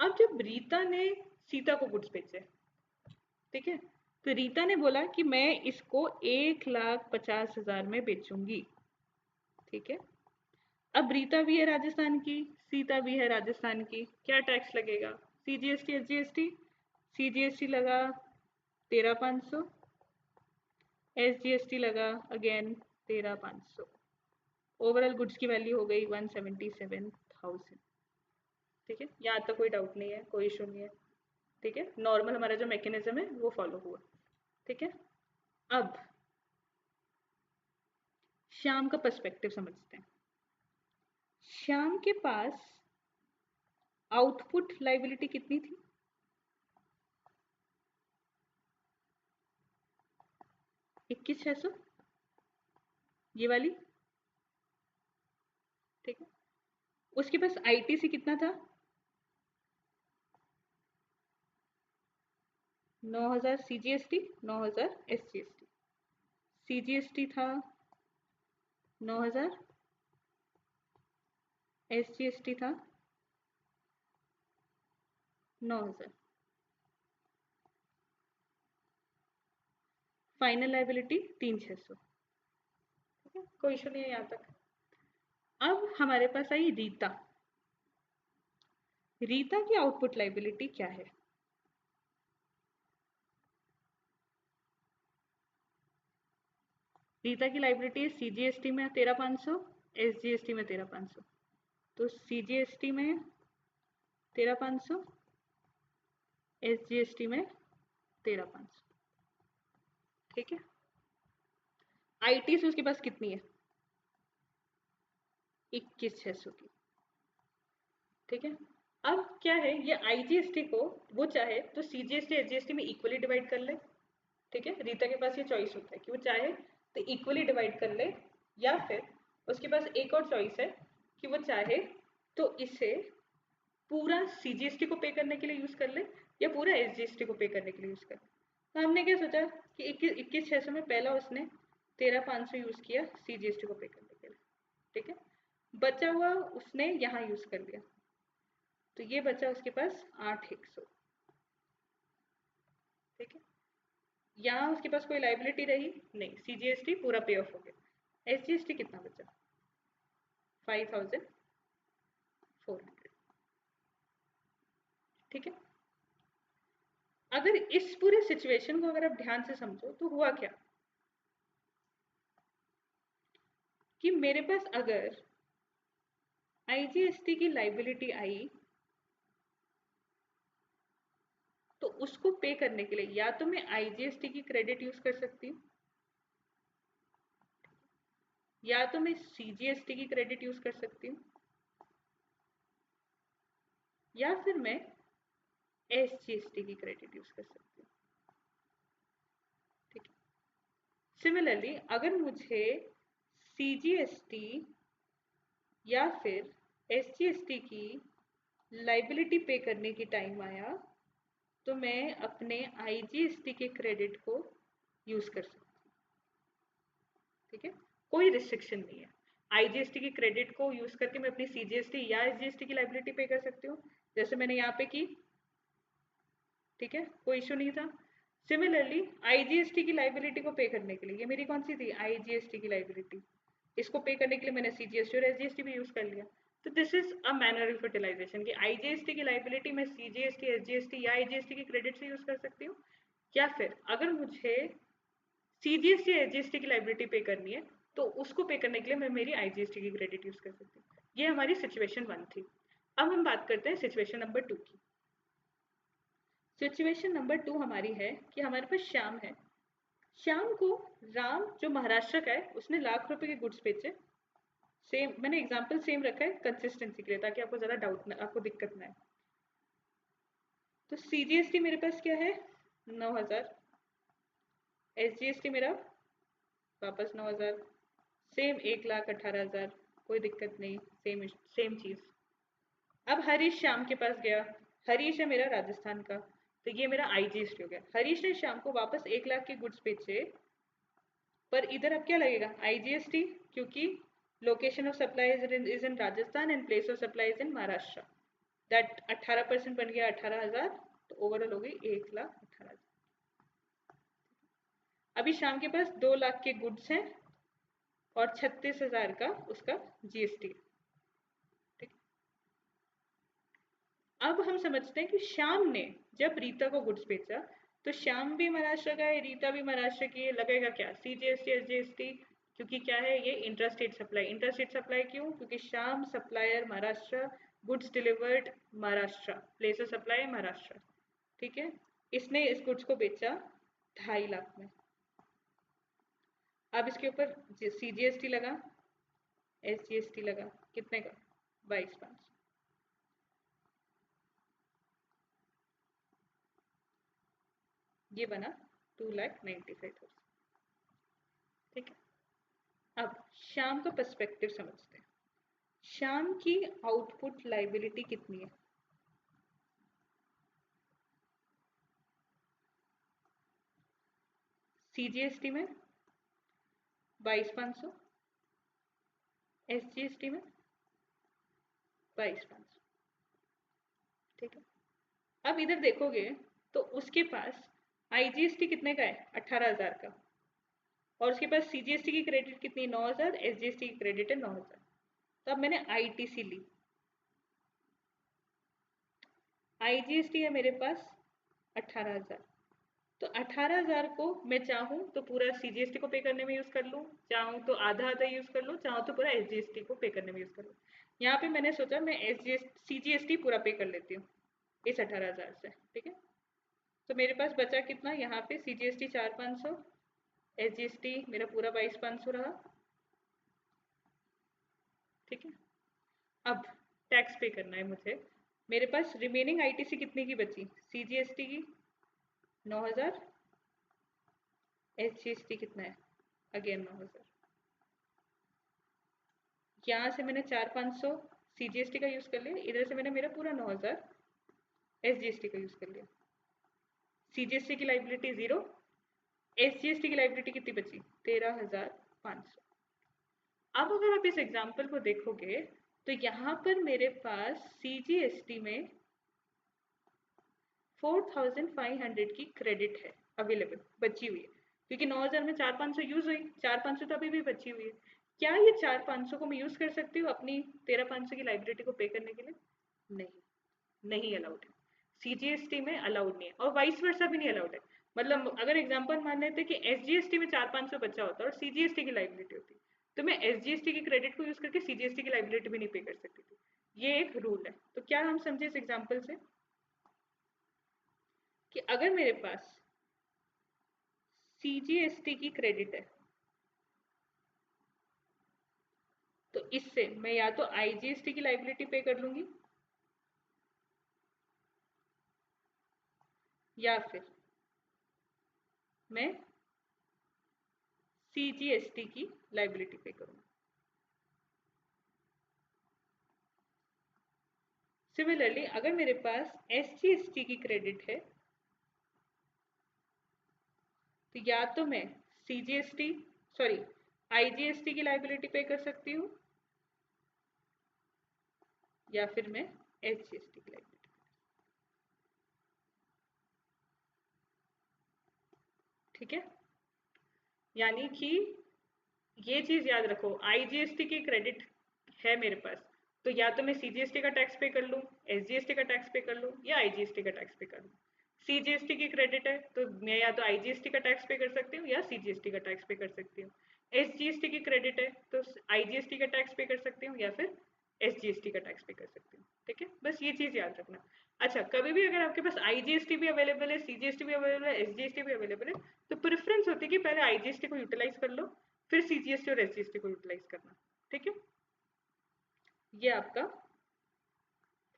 S1: अब जब रीता ने सीता को गुड्स बेचे, ठीक है, तो रीता ने बोला कि मैं इसको 1,50,000 में बेचूंगी। ठीक है, अब रीता भी है राजस्थान की, सीता भी है राजस्थान की, क्या टैक्स लगेगा? CGST, SGST. सीजीएसटी लगा 13,500, एसजीएसटी लगा अगेन 13,500। ओवरऑल गुड्स की वैल्यू हो गई 177,000। ठीक है, यहाँ तक कोई डाउट नहीं है, कोई इशू नहीं है। ठीक है, नॉर्मल हमारा जो मैकेनिज्म है वो फॉलो हुआ। ठीक है, अब श्याम का पर्सपेक्टिव समझते हैं। श्याम के पास आउटपुट लाइबिलिटी कितनी थी? 21,600, ये वाली। ठीक है, उसके पास आईटीसी कितना था? 9,000 सीजीएसटी, 9,000 एसजीएसटी। सीजीएसटी था 9,000, एसजीएसटी था 9,000। Final liability 3,600। ठीक है, कोई इशू नहीं है यहाँ तक। अब हमारे पास आई रीता। रीता की आउटपुट लाइबिलिटी क्या है? रीता की लाइबिलिटी सीजीएसटी में 13,500, एसजीएसटी में 13,500। तो सीजीएसटी में 13,500, एसजीएसटी में 13,500। ठीक है, आईटीसी उसके पास कितनी है? 21,600 की। ठीक है, अब क्या है, ये आईजीएसटी को वो चाहे तो सीजीएसटी एसजीएसटी में इक्वली डिवाइड कर ले। ठीक है, रीता के पास ये चॉइस होता है कि वो चाहे तो इक्वली डिवाइड कर ले, या फिर उसके पास एक और चॉइस है कि वो चाहे तो इसे पूरा सीजीएसटी को पे करने के लिए यूज कर ले, या पूरा एसजीएसटी को पे करने के लिए यूज कर ले। तो हमने क्या सोचा कि 21,600 में पहला उसने 13,500 यूज किया CGST को पे करने के लिए, ठीक है। बचा हुआ उसने यहाँ यूज कर लिया, तो ये बचा उसके पास 8,100, ठीक है। यहाँ उसके पास कोई लाइबिलिटी रही नहीं, CGST पूरा पे ऑफ हो गया। SGST कितना बचा? 5,400, ठीक है। अगर इस पूरे सिचुएशन को अगर आप ध्यान से समझो तो हुआ क्या कि मेरे पास अगर IGST की लाइबिलिटी आई तो उसको पे करने के लिए या तो मैं IGST की क्रेडिट यूज कर सकती हूँ, या तो मैं CGST की क्रेडिट यूज कर सकती हूँ, या फिर मैं SGST की क्रेडिट यूज कर सकती हूँ, ठीक है। सिमिलरली अगर मुझे CGST या फिर SGST की लाइबिलिटी पे करने की टाइम आया तो मैं अपने IGST के क्रेडिट को यूज कर सकती हूँ, ठीक है। कोई रिस्ट्रिक्शन नहीं है, IGST की क्रेडिट को यूज करके मैं अपनी CGST या SGST की लाइबिलिटी पे कर सकती हूँ, जैसे मैंने यहाँ पे की, ठीक है, कोई इशू नहीं था। सिमिलरली IGST की लाइबिलिटी को पे करने के लिए, ये मेरी कौन सी थी? IGST की लाइबिलिटी, इसको पे करने के लिए मैंने CGST और SGST भी यूज कर लिया। तो this is a manner of utilisation कि IGST की लाइबिलिटी मैं CGST, SGST या IGST की क्रेडिट से यूज कर सकती हूँ, या फिर अगर मुझे CGST या SGST की लाइबिलिटी पे करनी है तो उसको पे करने के लिए मैं मेरी IGST की क्रेडिट यूज कर सकती हूँ। ये हमारी सिचुएशन 1 थी। अब हम बात करते हैं सिचुएशन नंबर 2 की। सिचुएशन नंबर 2 हमारी है कि हमारे पास श्याम है। श्याम को राम जो महाराष्ट्र का है उसने ₹1,00,000 के गुड्स बेचे। सेम मैंने एग्जांपल सेम रखा है कंसिस्टेंसी के लिए, ताकि आपको ज़्यादा डाउट ना, आपको दिक्कत ना आए। तो CGST मेरे पास क्या है? 9,000। SGST मेरा वापस 9,000, सेम 1,18,000, कोई दिक्कत नहीं, सेम चीज़। अब हरीश श्याम के पास गया, हरीश है मेरा राजस्थान का, तो ये मेरा IGST हो गया। हरीश ने श्याम को वापस 1,00,000 के गुड्स बेचे, पर इधर अब क्या लगेगा? IGST, क्योंकि location of supply is in Rajasthan and place of supply is in Maharashtra. That 18% बन गया 18,000, तो ओवरऑल हो गई 1,18,000। अभी श्याम के पास 2,00,000 के गुड्स हैं और 36,000 का उसका GST, ठीक। अब हम समझते हैं कि श्याम ने जब रीता को गुड्स बेचा तो श्याम भी महाराष्ट्र का है, रीता भी महाराष्ट्र की है, लगेगा क्या? CGST SGST, क्योंकि क्या है ये इंट्रास्टेट सप्लाई। इंट्रास्टेट सप्लाई क्यों? क्योंकि Shyam supplier Maharashtra, goods delivered Maharashtra, place of supply Maharashtra, ठीक है। इसने इस गुड्स को बेचा 2,50,000 में। अब इसके ऊपर CGST लगा, SGST लगा, कितने का? 22,500। ये बना 2,95,000, ठीक है। अब श्याम का पर्सपेक्टिव समझते हैं। श्याम की आउटपुट लाइबिलिटी कितनी है? CGST में 22,500, SGST में 22,500, ठीक है। अब इधर देखोगे तो उसके पास IGST कितने का है? 18,000 का, और उसके पास CGST की क्रेडिट कितनी? 9,000, SGST की क्रेडिट है 9,000। तो अब मैंने ITC ली, IGST है मेरे पास 18,000, तो 18,000 को मैं चाहूँ तो पूरा CGST को पे करने में यूज कर लूँ, चाहूँ तो आधा आधा यूज कर लूँ, चाहूँ तो पूरा SGST को पे करने में यूज कर लूँ। यहाँ पे मैंने सोचा मैं CGST पूरा पे कर लेती हूँ इस 18,000 से, ठीक है। तो मेरे पास बचा कितना यहाँ पे? CGST 4,500, SGST मेरा पूरा 22,500 रहा, ठीक है। अब टैक्स पे करना है मुझे। मेरे पास रिमेनिंग ITC कितने की बची? CGST की 9,000, SGST कितना है? अगेन 9,000। यहाँ से मैंने 4,500 CGST का यूज कर लिया, इधर से मैंने मेरा पूरा 9,000 SGST का यूज कर लिया। CGST की लाइबिलिटी 0, SGST की लायबिलिटी कितनी बची? 13,500। अब अगर आप इस एग्जाम्पल को देखोगे तो यहाँ पर मेरे पास CGST में 4,500 की क्रेडिट है अवेलेबल, बची हुई है, क्योंकि 9,000 में 4,500 यूज हुई, 4,500 तो अभी भी बची हुई है। क्या ये 4,500 को मैं यूज कर सकती हूँ अपनी 13,500 की लाइबिलिटी को पे करने के लिए? नहीं, नहीं अलाउड है। CGST में अलाउड नहीं है और वाइस वर्सा भी नहीं अलाउड है। मतलब अगर एग्जांपल मान लेते कि SGST में 4,500 बचा होता और CGST की लाइबिलिटी होती, तो मैं SGST की क्रेडिट को यूज करके CGST की लाइबिलिटी भी नहीं पे कर सकती थी। ये एक रूल है। तो क्या हम समझे इस एग्जाम्पल से कि अगर मेरे पास CGST की क्रेडिट है तो इससे मैं या तो IGST की लाइबिलिटी पे कर लूंगी या फिर मैं CGST की लाइबिलिटी पे करूंगी। सिमिलरली अगर मेरे पास SGST की क्रेडिट है तो या तो मैं CGST सॉरी IGST की लाइबिलिटी पे कर सकती हूँ या फिर मैं HGST की लाइबिलिटी। ठीक है, यानी कि ये चीज याद रखो, IGST की क्रेडिट है मेरे पास तो या तो मैं CGST का टैक्स पे कर लूँ, SGST का टैक्स पे कर लूँ या IGST का टैक्स पे कर लूँ। CGST की क्रेडिट है तो मैं या तो IGST का टैक्स पे कर सकती हूँ या CGST का टैक्स पे कर सकती हूँ। SGST की क्रेडिट है तो IGST का टैक्स पे कर सकती हूँ या फिर SGST का टैक्स पे कर सकती हूँ। ठीक है, बस ये चीज याद रखना। अच्छा, कभी भी अगर आपके पास IGST भी अवेलेबल है, CGST भी अवेलेबल है, SGST भी अवेलेबल है, तो प्रेफरेंस होती है कि पहले IGST को यूटिलाइज कर लो फिर CGST और SGST को यूटिलाइज करना। ठीक है, ये आपका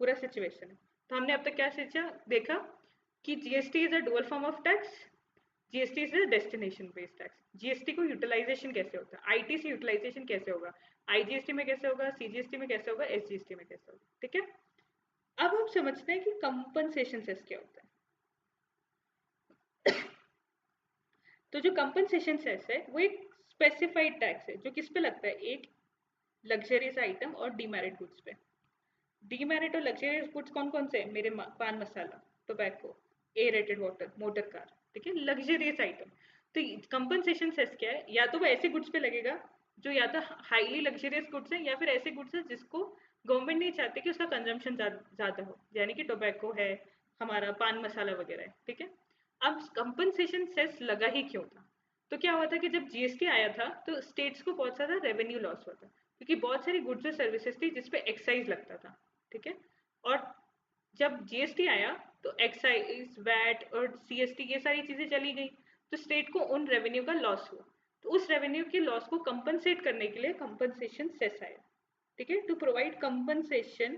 S1: पूरा सिचुएशन है। तो हमने अब तक क्या सीखा, देखा कि GST is a dual form of tax, GST is a destination based tax. GST को यूटिलाइजेशन कैसे होता है, IT से यूटिलाइजेशन कैसे होगा, IGST में कैसे होगा, CGST में कैसे होगा, SGST में कैसे होगा। ठीक है, अब हम समझते हैं कि कंपनसेशन सेस क्या होता है। तो जो कंपनसेशन सेस है वो एक स्पेसिफाइड टैक्स है जो किस पे लगता है, एक लग्जरियस आइटम और डीमेरिट गुड्स पे। डीमेरिट और लग्जरियस गुड्स कौन कौन से, मेरे pan masala, tobacco, aerated water, motor car. ठीक है, लग्जरियस आइटम। तो कंपनसेशन सेस क्या है, या तो वो ऐसे गुड्स पे लगेगा जो या तो हाईली लग्जरियस गुड्स है या फिर ऐसे गुड्स है जिसको गवर्नमेंट नहीं चाहती कि उसका कंजम्पशन ज़्यादा हो, यानी कि टोबैको है, हमारा पान मसाला वगैरह है। ठीक है, अब कंपनसेशन सेस लगा ही क्यों था, तो क्या हुआ था कि जब GST आया था तो स्टेट्स को बहुत सारा रेवेन्यू लॉस हुआ था क्योंकि बहुत सारी गुड्स और सर्विसेज थी जिसपे एक्साइज लगता था। ठीक है, और जब GST आया तो एक्साइज, वैट और CST ये सारी चीजें चली गई तो स्टेट को उन रेवेन्यू का लॉस हुआ। तो उस रेवेन्यू के लॉस को कंपनसेट करने के लिए कंपनसेशन सेस आया। ठीक है, to provide compensation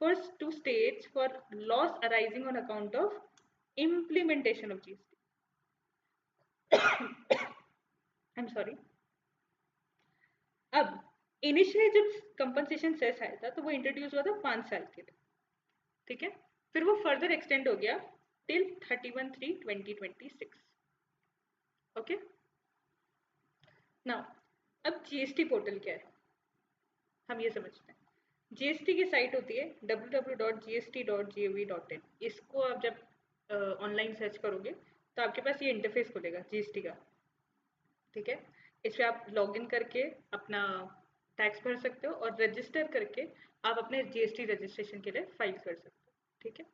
S1: for to states for loss arising on account of implementation of GST। I am sorry. अब इनिशियली जब कंपनसेशन सेस आया था तो वो इंट्रोड्यूस हुआ था 5 साल के लिए। ठीक है, फिर वो फर्दर एक्सटेंड हो गया टिल 31/3/2026। ओके, नाउ अब GST पोर्टल क्या है हम ये समझते हैं। GST की साइट होती है www.gst.gov.in। इसको आप जब ऑनलाइन सर्च करोगे तो आपके पास ये इंटरफेस खुलेगा GST का। ठीक है, इस पे आप लॉगिन करके अपना टैक्स भर सकते हो और रजिस्टर करके आप अपने GST रजिस्ट्रेशन के लिए फाइल कर सकते हो। ठीक है,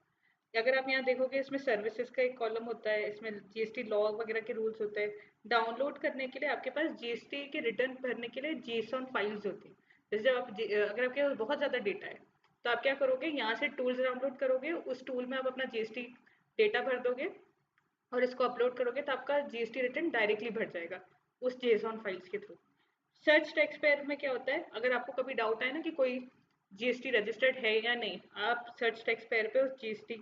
S1: अगर आप यहाँ देखोगे इसमें सर्विसेज का एक कॉलम होता है, इसमें GST लॉ वगैरह के रूल्स होते हैं। डाउनलोड करने के लिए आपके पास GST के रिटर्न भरने के लिए JSON फाइल्स होती है। जैसे जब आप अगर आपके पास बहुत ज़्यादा डेटा है तो आप क्या करोगे, यहाँ से टूल्स डाउनलोड करोगे, उस टूल में आप अपना GST डेटा भर दोगे और इसको अपलोड करोगे तो आपका GST रिटर्न डायरेक्टली भर जाएगा उस JSON फाइल्स के थ्रू। सर्च टैक्स पेयर में क्या होता है, अगर आपको कभी डाउट है ना कि कोई GST रजिस्टर्ड है या नहीं, आप सर्च टैक्स पेयर पे उस GST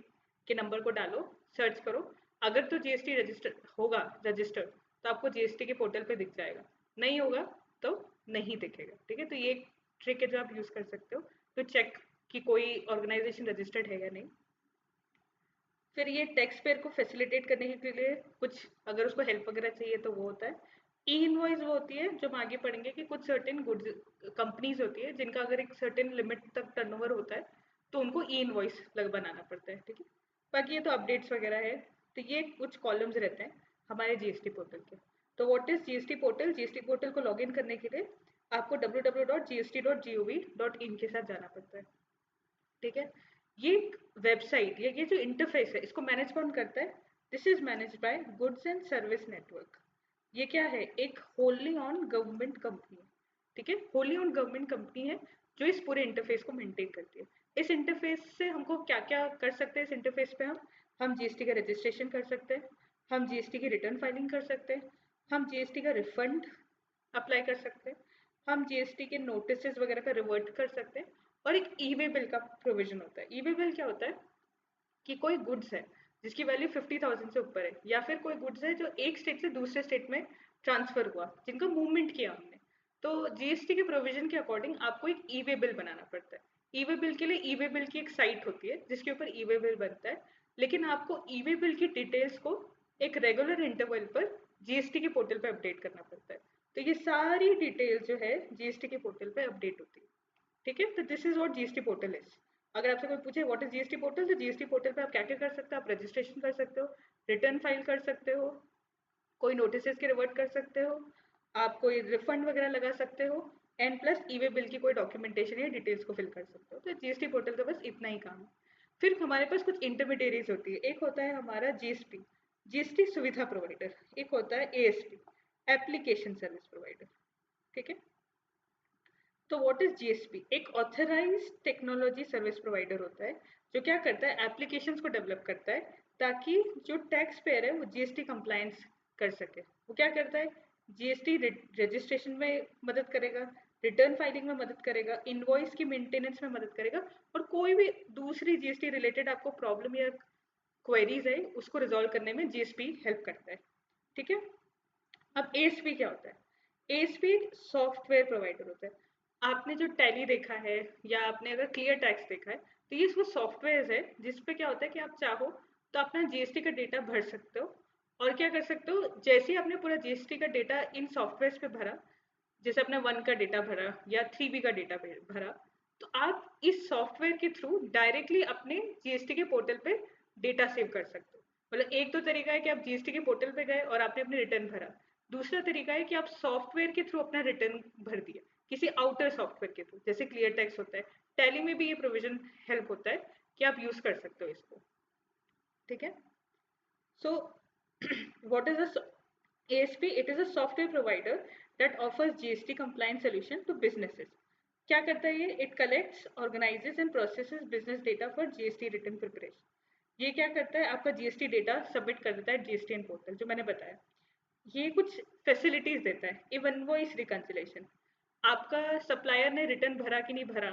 S1: के नंबर को डालो, सर्च करो, अगर तो GST रजिस्टर्ड होगा रजिस्टर्ड तो आपको GST के पोर्टल पे दिख जाएगा, नहीं होगा तो नहीं दिखेगा। ठीक है, तो ये एक ट्रिक है जो आप यूज कर सकते हो तो चेक कि कोई ऑर्गेनाइजेशन रजिस्टर्ड है या नहीं। फिर ये टैक्स पेयर को फैसिलिटेट करने के लिए कुछ अगर उसको हेल्प वगैरह चाहिए तो वो होता है। ई इनवॉइस वो होती है जो हम आगे पढ़ेंगे कि कुछ सर्टेन गुड्स कंपनीज होती है जिनका अगर एक सर्टेन लिमिट तक टर्नओवर होता है तो उनको ई इनवॉइस बनाना पड़ता है, ठीक है। बाकी ये तो अपडेट्स वगैरह है। तो ये कुछ कॉलम्स रहते हैं हमारे जीएसटी पोर्टल के। तो what is GST portal? GST portal को लॉगिन करने के लिए आपको www.gst.gov.in के साथ जाना पड़ता है, ठीक है। ये वेबसाइट या ये जो इंटरफेस है इसको मैनेज कौन करता है? This is manage by goods and service network. ये क्या है? एक होली ऑन गवर्नमेंट कंपनी है, ठीक है। होली ऑन गवर्नमेंट कंपनी है जो इस पूरे इंटरफेस को मेंटेन करती है। इस इंटरफेस से हमको क्या क्या कर सकते हैं? इस इंटरफेस पे हम जीएसटी का रजिस्ट्रेशन कर सकते हैं, हम जीएसटी की रिटर्न फाइलिंग कर सकते हैं, हम जीएसटी का रिफंड अप्लाई कर सकते हैं, हम जीएसटी के नोटिसेस वगैरह का रिवर्ट कर सकते हैं। और एक ई वे बिल का प्रोविजन होता है। ई वे बिल क्या होता है कि कोई गुड्स है जिसकी वैल्यू 50,000 से ऊपर है, या फिर कोई गुड्स है जो एक स्टेट से दूसरे स्टेट में ट्रांसफर हुआ, जिनका मूवमेंट किया हमने, तो जीएसटी के प्रोविजन के अकॉर्डिंग आपको एक ई वे बिल बनाना पड़ता है। ई वे बिल के लिए ई वे बिल की एक साइट होती है जिसके ऊपर ई वे बिल बनता है। लेकिन आपको ई वे बिल की डिटेल्स को एक रेगुलर इंटरवल पर जीएसटी के पोर्टल पे अपडेट करना पड़ता है। तो ये सारी डिटेल्स जो है जीएसटी के पोर्टल पे अपडेट होती है, ठीक है। तो this is what GST portal is. अगर आपसे कोई पूछे व्हाट इज जीएसटी पोर्टल, तो जीएसटी पोर्टल पे आप क्या क्या कर सकते हो? आप रजिस्ट्रेशन कर सकते हो, रिटर्न फाइल कर सकते हो, कोई नोटिस के रिवर्ट कर सकते हो, आप कोई रिफंड वगैरह लगा सकते हो, and plus E way bill की कोई डॉक्यूमेंटेशन या डिटेल्स को फिल कर सकते हो। तो जीएसटी पोर्टल का बस इतना ही काम है। फिर हमारे पास कुछ इंटरमीडिएरीज होती है। एक होता है हमारा जीएसपी, जीएसटी सुविधा प्रोवाइडर। एक होता है एएसपी, एप्लीकेशन सर्विस प्रोवाइडर, ठीक है। तो व्हाट इज जीएसपी? एक ऑथराइज्ड टेक्नोलॉजी सर्विस प्रोवाइडर होता है जो क्या करता है? एप्लीकेशंस को डेवलप करता है ताकि जो टैक्स पेयर है वो जीएसटी कंप्लायंस कर सके। वो क्या करता है? जीएसटी रजिस्ट्रेशन में मदद करेगा, रिटर्न फाइलिंग में मदद करेगा, इनवॉइस की मेंटेनेंस में मदद करेगा, और कोई भी दूसरी जीएसटी रिलेटेड आपको प्रॉब्लम या क्वेरीज है उसको रिजॉल्व करने में जीएसपी हेल्प करता है, ठीक है। अब एएसपी क्या होता है? एएसपी सॉफ्टवेयर प्रोवाइडर होता है। आपने जो टैली देखा है या आपने अगर क्लियर टैक्स देखा है, तो ये वो सॉफ्टवेयर है जिसपे क्या होता है कि आप चाहो तो अपना जीएसटी का डेटा भर सकते हो। और क्या कर सकते हो, जैसे ही आपने पूरा जीएसटी का डेटा इन सॉफ्टवेयर पे भरा, जैसे आपने 1 का डेटा भरा या 3B का डेटा भरा, तो आप इस सॉफ्टवेयर के थ्रू डायरेक्टली अपने जीएसटी के पोर्टल पे डेटा सेव कर सकते हो। मतलब एक तो तरीका है कि आप जीएसटी के पोर्टल पे गए और आपने अपने रिटर्न भरा। दूसरा तरीका है कि आप सॉफ्टवेयर के थ्रू अपना रिटर्न भर दिया किसी आउटर सॉफ्टवेयर के थ्रू, जैसे क्लियर टैक्स होता है। टैली में भी ये प्रोविजन हेल्प होता है कि आप यूज कर सकते हो इसको, ठीक है। So, what is a ASP? It is a software provider that offers GST compliant solution to businesses. क्या करता है ये? It collects, organizes and processes business data for GST return preparation. ये क्या करता है? आपका जीएसटी डेटा सबमिट कर देता है जीएसटीएन पोर्टल, जो मैंने बताया। ये कुछ फैसिलिटीज देता है। इनवॉइस रिकंसिलेशन, आपका सप्लायर ने रिटर्न भरा कि नहीं भरा,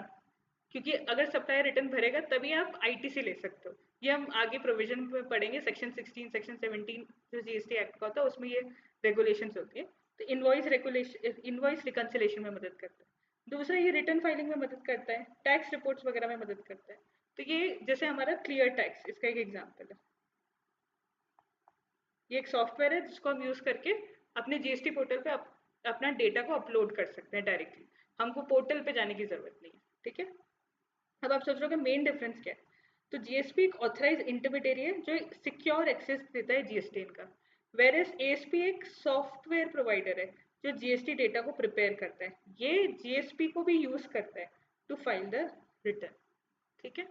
S1: क्योंकि अगर सप्लायर रिटर्न भरेगा तभी आप आईटीसी ले सकते हो। ये हम आगे प्रोविजन में पढ़ेंगे, सेक्शन 16 सेक्शन 17 जो जीएसटी एक्ट का होता है उसमें ये रेगुलेशंस होती है। तो इनवॉइस रिकंसिलेशन में मदद करता है। दूसरा, ये रिटर्न फाइलिंग में मदद करता है, टैक्स रिपोर्ट्स वगैरह में मदद करता है। तो ये जैसे हमारा क्लियर टैक्स, इसका एक एग्जाम्पल है। ये एक सॉफ्टवेयर है जिसको हम यूज करके अपने जीएसटी पोर्टल पे अपना डेटा को अपलोड कर सकते हैं डायरेक्टली। हमको पोर्टल पे जाने की जरूरत नहीं है, ठीक है। अब आप सोच रहे हो कि मेन डिफरेंस क्या है? तो जीएसपी एक ऑथराइज इंटरमीडियरी है जो सिक्योर एक्सेस देता है जीएसटीएन का, वेर एस एएसपी एक सॉफ्टवेयर प्रोवाइडर है जो जीएसटी डेटा को प्रिपेयर करता है। ये जीएसपी को भी यूज करता है टू फाइल द रिटर्न, ठीक है।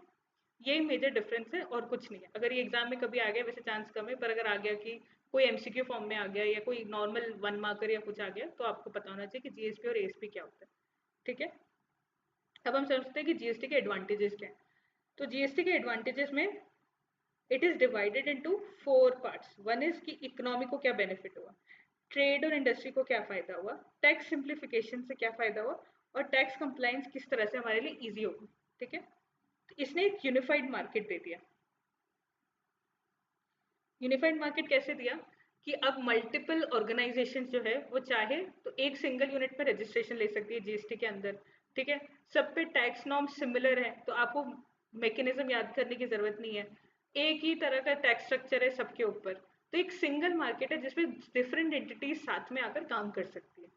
S1: यही मेजर डिफरेंस है और कुछ नहीं है। अगर ये एग्जाम में कभी आ गया, वैसे चांस कम है, पर अगर आ गया कि कोई एमसीक्यू फॉर्म में आ गया या कोई नॉर्मल 1 मार्कर या कुछ आ गया, तो आपको पता होना चाहिए कि जीएसपी और एएसपी क्या होता है, ठीक है। अब हम समझते हैं कि जीएसटी के एडवांटेजेस क्या है। तो जीएसटी के एडवांटेजेस में it is divided into 4 parts. One is कि इकोनॉमी को क्या बेनिफिट हुआ, ट्रेड और इंडस्ट्री को क्या फायदा हुआ, टैक्स सिंप्लीफिकेशन से क्या फायदा हुआ, और टैक्स कंप्लायंस किस तरह से हमारे लिए इजी होगी, ठीक है। तो इसने एक यूनिफाइड मार्केट दे दिया। यूनिफाइड मार्केट कैसे दिया कि अब मल्टीपल ऑर्गेनाइजेशन जो है वो चाहे तो एक सिंगल यूनिट में रजिस्ट्रेशन ले सकती है जीएसटी के अंदर, ठीक है। सब पे टैक्स नॉर्म सिमिलर है, तो आपको मैकेनिज्म याद करने की जरूरत नहीं है। एक ही तरह का टैक्स स्ट्रक्चर है सबके ऊपर, तो एक सिंगल मार्केट है जिसमें डिफरेंट एंटिटीज साथ में आकर काम कर सकती है।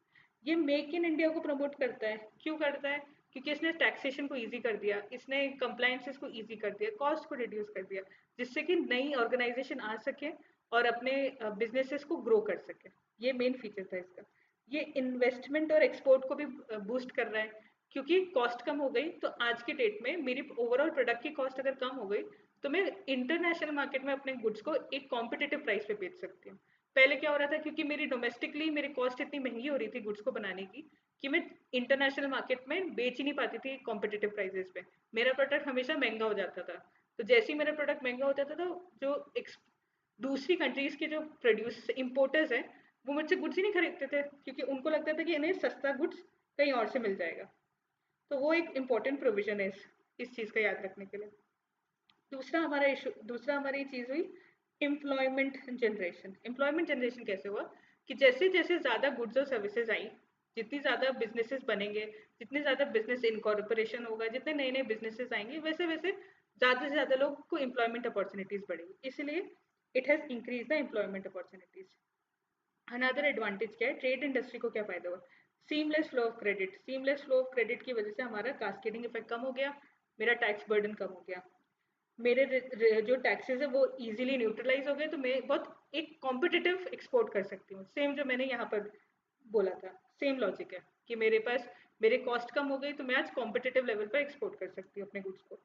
S1: ये मेक इन इंडिया को प्रमोट करता है। क्यों करता है? क्योंकि इसने टैक्सेशन को इजी कर दिया, इसने कंप्लायंसेस को इजी कर दिया, कॉस्ट को रिड्यूस कर दिया, जिससे कि नई ऑर्गेनाइजेशन आ सके और अपने बिजनेसेस को ग्रो कर सके। ये मेन फीचर था इसका। ये इन्वेस्टमेंट और एक्सपोर्ट को भी बूस्ट कर रहा है, क्योंकि कॉस्ट कम हो गई तो आज की डेट में मेरी ओवरऑल प्रोडक्ट की कॉस्ट अगर कम हो गई तो मैं इंटरनेशनल मार्केट में अपने गुड्स को एक कॉम्पिटिटिव प्राइस पे बेच सकती हूँ। पहले क्या हो रहा था, क्योंकि मेरी डोमेस्टिकली मेरी कॉस्ट इतनी महंगी हो रही थी गुड्स को बनाने की कि मैं इंटरनेशनल मार्केट में बेच ही नहीं पाती थी कॉम्पिटिटिव प्राइसेस पे। मेरा प्रोडक्ट हमेशा महंगा हो जाता था। तो जैसे ही मेरा प्रोडक्ट महंगा हो जाता था तो जो दूसरी कंट्रीज के जो प्रोड्यूस इम्पोर्टर्स हैं वो मुझसे गुड्स ही नहीं खरीदते थे, क्योंकि उनको लगता था कि इन्हें सस्ता गुड्स कहीं और से मिल जाएगा। तो वो एक इम्पोर्टेंट प्रोविजन है इस चीज़ का याद रखने के लिए। दूसरा हमारी चीज़ हुई एम्प्लॉयमेंट जनरेशन। एम्प्लॉयमेंट जनरेशन कैसे हुआ कि जैसे जैसे ज़्यादा गुड्स और सर्विसेज आई, जितनी ज़्यादा बिजनेसेस बनेंगे, जितने ज़्यादा बिजनेस इनकॉर्पोरेशन होगा, जितने नए नए बिजनेसेस आएंगे, वैसे वैसे ज़्यादा से ज़्यादा लोग को एम्प्लॉयमेंट अपॉर्चुनिटीज़ बढ़ेगी। इसलिए it has increase the employment opportunities. Another advantage क्या है, ट्रेड इंडस्ट्री को क्या फायदा हुआ? Seamless flow of credit. Seamless flow of credit की वजह से हमारा कास्केडिंग इफेक्ट कम हो गया, मेरा टैक्स बर्डन कम हो गया, मेरे जो टैक्सेस है वो इजीली न्यूट्रलाइज हो गए, तो मैं बहुत एक कॉम्पिटिटिव एक्सपोर्ट कर सकती हूँ। सेम जो मैंने यहाँ पर बोला था, सेम लॉजिक है कि मेरे पास मेरे कॉस्ट कम हो गई तो मैं आज कॉम्पिटिटिव लेवल पर एक्सपोर्ट कर सकती हूँ अपने गुड्स को।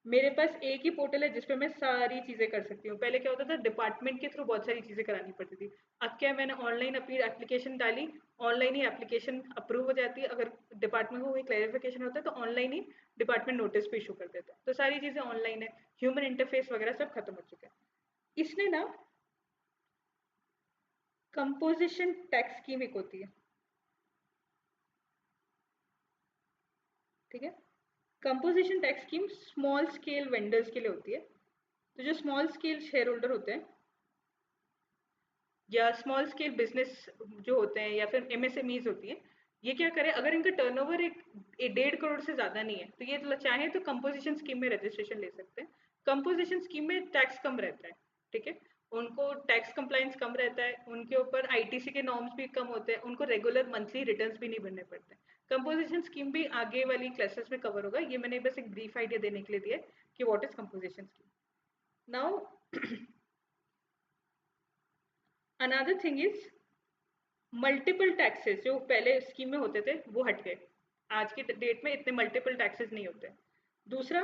S1: मेरे पास एक ही पोर्टल है जिसपे मैं सारी चीज़ें कर सकती हूँ। पहले क्या होता था, डिपार्टमेंट के थ्रू बहुत सारी चीज़ें करानी पड़ती थी। अब क्या है, मैंने ऑनलाइन अपनी एप्लीकेशन डाली, ऑनलाइन ही एप्लीकेशन अप्रूव हो जाती है। अगर डिपार्टमेंट को कोई क्लैरिफिकेशन होता है तो ऑनलाइन ही डिपार्टमेंट नोटिस भी इशू कर देता है। तो सारी चीज़ें ऑनलाइन है, ह्यूमन इंटरफेस वगैरह सब खत्म हो चुका है। इसने ना कंपोजिशन टैक्स स्कीम एक होती है, ठीक है। Composition tax scheme small scale vendors के लिए होती है। तो जो स्मॉल स्केल शेयर होल्डर होते हैं या स्मॉल स्केल बिजनेस जो होते हैं या फिर एमएसएमईज होती है, ये क्या करें, अगर इनका टर्नओवर एक 1.5 करोड़ से ज़्यादा नहीं है तो ये चाहे तो कंपोजिशन स्कीम में रजिस्ट्रेशन ले सकते हैं। कंपोजिशन स्कीम में टैक्स कम रहता है, ठीक है। उनको टैक्स कंप्लाइंस कम रहता है, उनके ऊपर आईटीसी के नॉर्म्स भी कम होते हैं, उनको रेगुलर मंथली रिटर्न्स भी नहीं भरने पड़ते। कंपोजिशन स्कीम भी आगे वाली क्लासेस में कवर होगा, ये मैंने बस एक ब्रीफ आइडिया देने के लिए दिया है कि what is composition scheme. Now another thing is multiple taxes जो पहले स्कीम में होते थे वो हट गए। आज की डेट में इतने मल्टीपल टैक्सेस नहीं होते। दूसरा,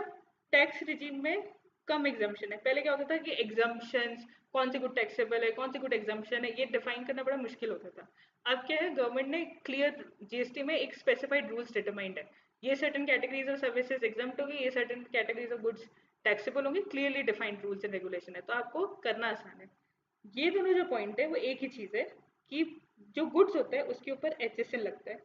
S1: टैक्स रिजीम में कम एग्जाम्पशन है। पहले क्या होता था कि एग्जाम्पशंस, कौन सी गुड टैक्सेबल है, कौन सी गुड एग्जाम्पशन है, ये डिफाइन करना बड़ा मुश्किल होता था। अब क्या है, गवर्नमेंट ने क्लियर जीएसटी में एक स्पेसिफाइड रूल्स डिटरमाइंड है। ये certain categories of services exempt होगी, ये certain categories of goods taxable होंगी। Clearly defined rules and regulation है, तो आपको करना आसान है। ये दोनों जो पॉइंट है वो एक ही चीज है कि जो गुड्स होता है उसके ऊपर एचएसएन लगता है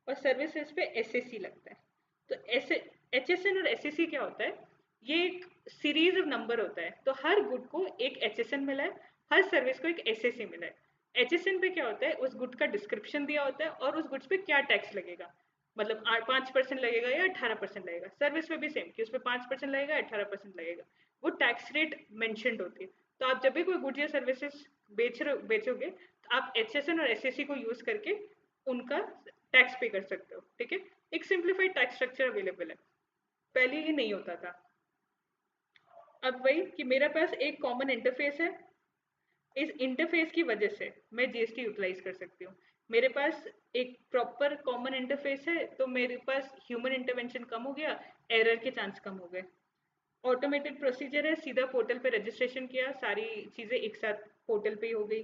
S1: और सर्विसेज पे एसएससी लगता है। तो ऐसे एचएसएन और एसएससी क्या होता है, ये एक सीरीज ऑफ नंबर होता है। तो हर गुड को एक एचएसएन मिला है, हर सर्विस को एक एसएससी मिला है। एचएसएन पे क्या होता है, उस गुड का डिस्क्रिप्शन दिया होता है और उस गुड्स पे क्या टैक्स लगेगा, मतलब 5% लगेगा या 18% लगेगा। सर्विस में भी सेम कि उस पर 5% लगेगा, 18% लगेगा। वो टैक्स रेट मैंशनड होती है। तो आप जब भी कोई गुड्स या सर्विसेज बेचोगे तो आप एचएसएन और एसएससी को यूज करके उनका टैक्स पे कर सकते हो, ठीक है। एक सिंप्लीफाइड टैक्स स्ट्रक्चर अवेलेबल है, पहले ये नहीं होता था। अब वही कि मेरे पास एक कॉमन इंटरफेस है, इस इंटरफेस की वजह से मैं जीएसटी यूटिलाइज कर सकती हूँ। मेरे पास एक प्रॉपर कॉमन इंटरफेस है तो मेरे पास ह्यूमन इंटरवेंशन कम हो गया, एरर के चांस कम हो गए। ऑटोमेटेड प्रोसीजर है, सीधा पोर्टल पे रजिस्ट्रेशन किया, सारी चीज़ें एक साथ पोर्टल पे ही हो गई।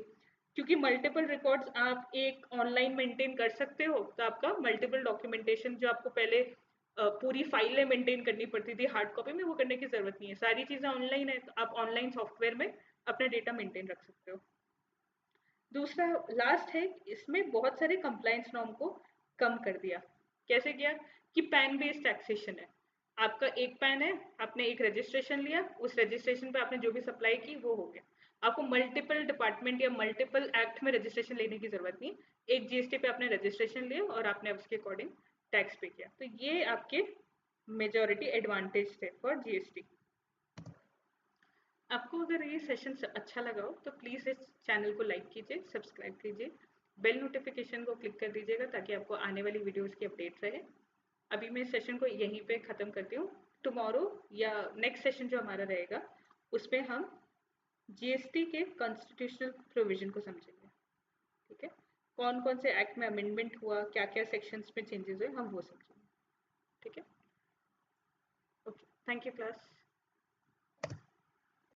S1: क्योंकि मल्टीपल रिकॉर्ड्स आप एक ऑनलाइन मेंटेन कर सकते हो तो आपका मल्टीपल डॉक्यूमेंटेशन जो आपको पहले पूरी फाइलें मेंटेन करनी पड़ती थी हार्ड कॉपी में, वो करने की ज़रूरत नहीं है। सारी चीज़ें ऑनलाइन है तो आप ऑनलाइन सॉफ्टवेयर में अपना डेटा मेंटेन रख सकते हो। दूसरा लास्ट है, इसमें बहुत सारे कंप्लायंस नॉर्म को कम कर दिया। कैसे किया कि पैन बेस्ड टैक्सेशन है। आपका एक पैन है, आपने एक रजिस्ट्रेशन लिया, उस रजिस्ट्रेशन पे आपने जो भी सप्लाई की वो हो गया। आपको मल्टीपल डिपार्टमेंट या मल्टीपल एक्ट में रजिस्ट्रेशन लेने की जरूरत नहीं। एक जीएसटी पे आपने रजिस्ट्रेशन लिया और आपने उसके अकॉर्डिंग टैक्स पे किया। तो ये आपके मेजॉरिटी एडवांटेज थे फॉर जीएसटी। आपको अगर ये सेशन अच्छा लगा हो तो प्लीज़ इस चैनल को लाइक कीजिए, सब्सक्राइब कीजिए, बेल नोटिफिकेशन को क्लिक कर दीजिएगा ताकि आपको आने वाली वीडियोस की अपडेट रहे। अभी मैं इस सेशन को यहीं पे ख़त्म करती हूँ। टुमारो या नेक्स्ट सेशन जो हमारा रहेगा उसमें हम जीएसटी के कॉन्स्टिट्यूशनल प्रोविजन को समझेंगे। ठीक है, कौन कौन से एक्ट में अमेंडमेंट हुआ, क्या क्या सेक्शंस में चेंजेस हुए, हम वो समझेंगे। ठीक है, ओके, थैंक यू क्लास।